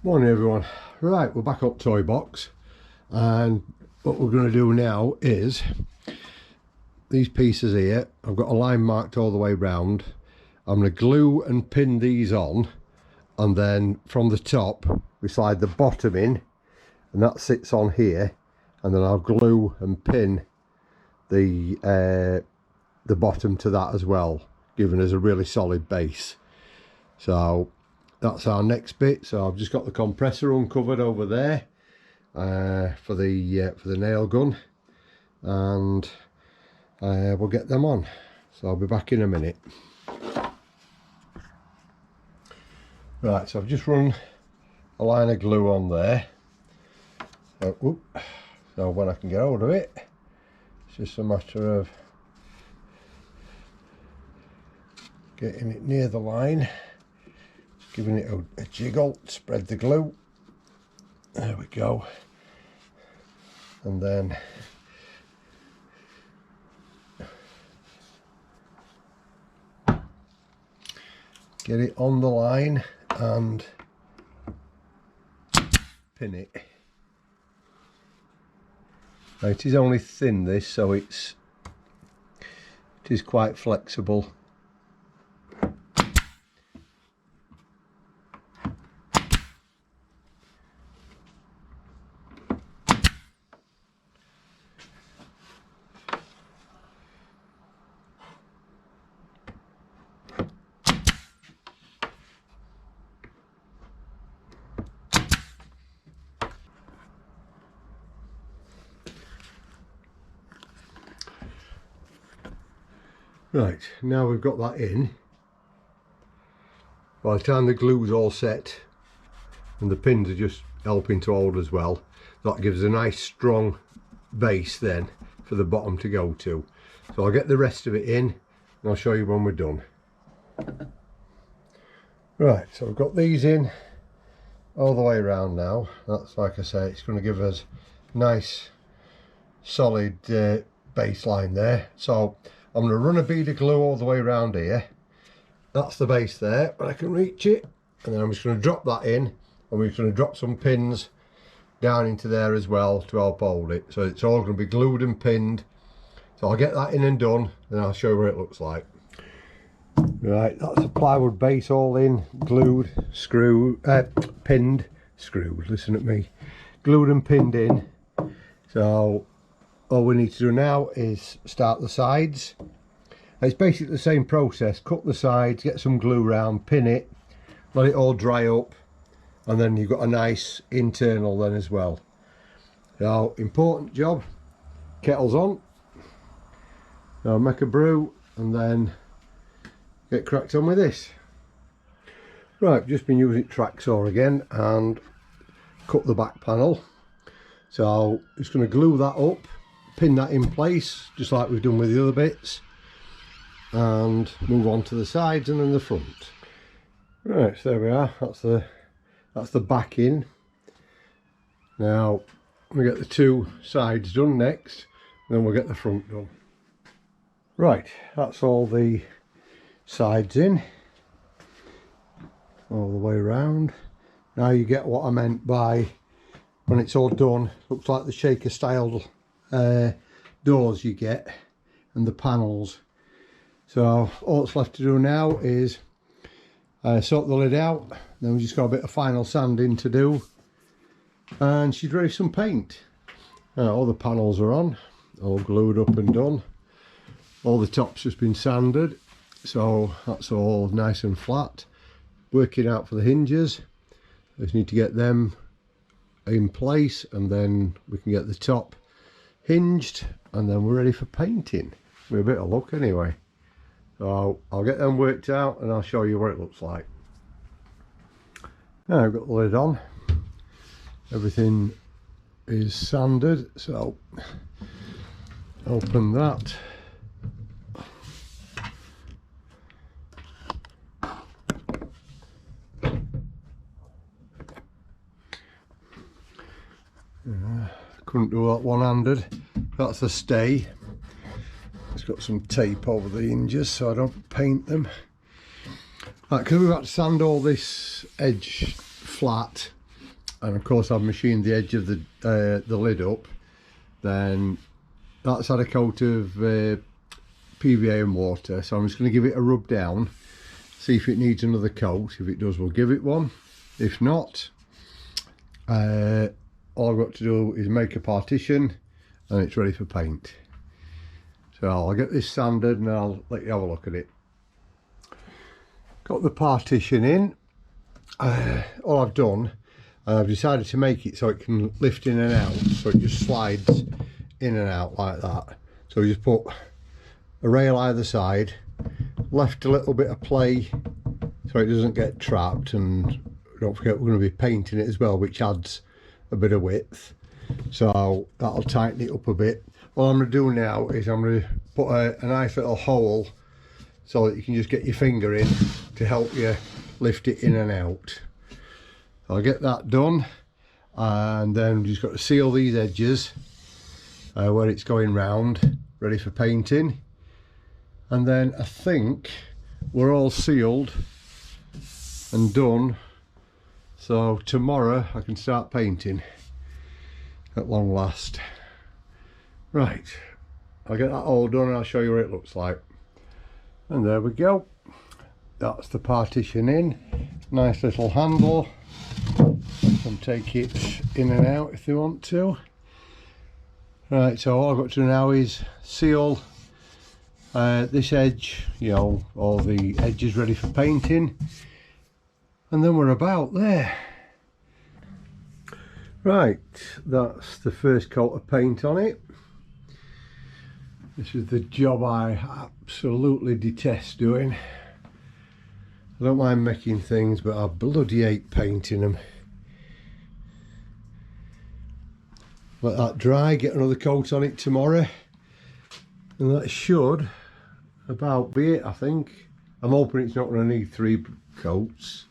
Morning everyone. Right, we're back up toy box, and what we're going to do now is these pieces here. I've got a line marked all the way round. I'm going to glue and pin these on, and then from the top we slide the bottom in, and that sits on here, and then I'll glue and pin the bottom to that as well, giving us a really solid base. So that's our next bit. So I've just got the compressor uncovered over there for the nail gun, and we'll get them on. So I'll be back in a minute. Right, so I've just run a line of glue on there. So when I can get hold of it, it's just a matter of getting it near the line, giving it a jiggle, spread the glue, there we go, and then get it on the line and pin it. Now it is only thin, this, so it is quite flexible. Right, now we've got that in, by the time the glue's all set and the pins are just helping to hold as well, that gives a nice strong base then for the bottom to go to. So I'll get the rest of it in and I'll show you when we're done. Right, so I've got these in all the way around now. That's, like I say, it's going to give us nice solid baseline there. So I'm going to run a bead of glue all the way around here. That's the base there, but I can reach it. And then I'm just going to drop that in, and we're just going to drop some pins down into there as well to help hold it. So it's all going to be glued and pinned. So I'll get that in and done, and I'll show you what it looks like. Right, that's the plywood base all in, glued, pinned, screwed, listen at me. Glued and pinned in. So all we need to do now is start the sides. It's basically the same process. Cut the sides, get some glue around, pin it, let it all dry up, and then you've got a nice internal then as well. So important job. Kettle's on. Now make a brew and then get cracked on with this. Right, just been using track saw again and cut the back panel. So just going to glue that up, pin that in place just like we've done with the other bits, and move on to the sides and then the front. Right, so there we are. That's the back in. Now we get the two sides done next, and then we'll get the front done. Right, that's all the sides in all the way around. Now you get what I meant by when it's all done, looks like the shaker style doors you get and the panels. So all that's left to do now is sort the lid out, then we just got a bit of final sanding to do, and she's ready for some paint. All the panels are on, all glued up and done. All the tops just been sanded, so that's all nice and flat. Working out for the hinges, just need to get them in place, and then we can get the top hinged, and then we're ready for painting with a bit of luck anyway. So I'll get them worked out and I'll show you what it looks like. Now I've got the lid on, everything is sanded, so open that. Couldn't do that one-handed. That's the stay. It's got some tape over the hinges so I don't paint them. Right, because we've had to sand all this edge flat, and of course I've machined the edge of the lid up, then that's had a coat of PVA and water, so I'm just going to give it a rub down, see if it needs another coat. If it does, we'll give it one. If not, all I've got to do is make a partition and it's ready for paint. So I'll get this sanded and I'll let you have a look at it. Got the partition in. All I've done, I've decided to make it so it can lift in and out, so it just slides in and out like that. So we just put a rail either side, left a little bit of play so it doesn't get trapped, and don't forget we're going to be painting it as well, which adds a bit of width, so that'll tighten it up a bit. What I'm going to do now is I'm going to put a nice little hole so that you can just get your finger in to help you lift it in and out. So I'll get that done, and then we've just got to seal these edges where it's going round, ready for painting. And then I think we're all sealed and done, so tomorrow I can start painting at long last. Right, I'll get that all done and I'll show you what it looks like. And there we go, that's the partition in. Nice little handle, you can take it in and out if you want to. Right, so all I've got to do now is seal this edge, you know, all the edges ready for painting, and then we're about there. Right, that's the first coat of paint on it. This is the job I absolutely detest doing. I don't mind making things, but I bloody hate painting them. Let that dry, get another coat on it tomorrow, and that should about be it, I think. I'm hoping it's not going to need 3 coats.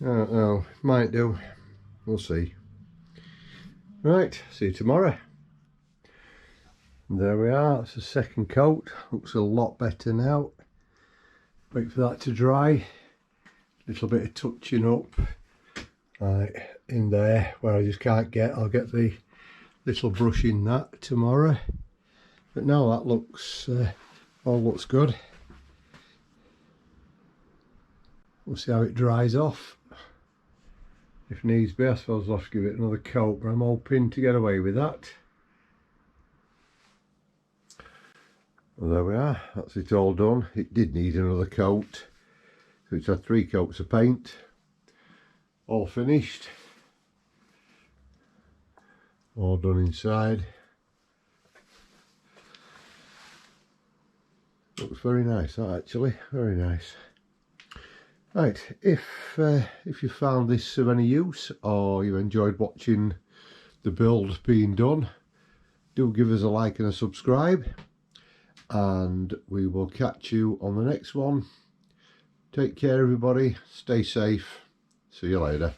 I don't know, might do, we'll see. Right, see you tomorrow. And there we are, that's the second coat. Looks a lot better now. Wait for that to dry. Little bit of touching up in there where I just can't get. I'll get the little brush in that tomorrow. But no, that looks all looks good. We'll see how it dries off. If needs be, I suppose I'll have to give it another coat, but I'm hoping to get away with that. Well, there we are, that's it all done. It did need another coat, so it's had 3 coats of paint, all finished, all done inside. Looks very nice, that actually, very nice. Right, if you found this of any use, or you enjoyed watching the build being done, do give us a like and a subscribe, and we will catch you on the next one. Take care everybody, stay safe, see you later.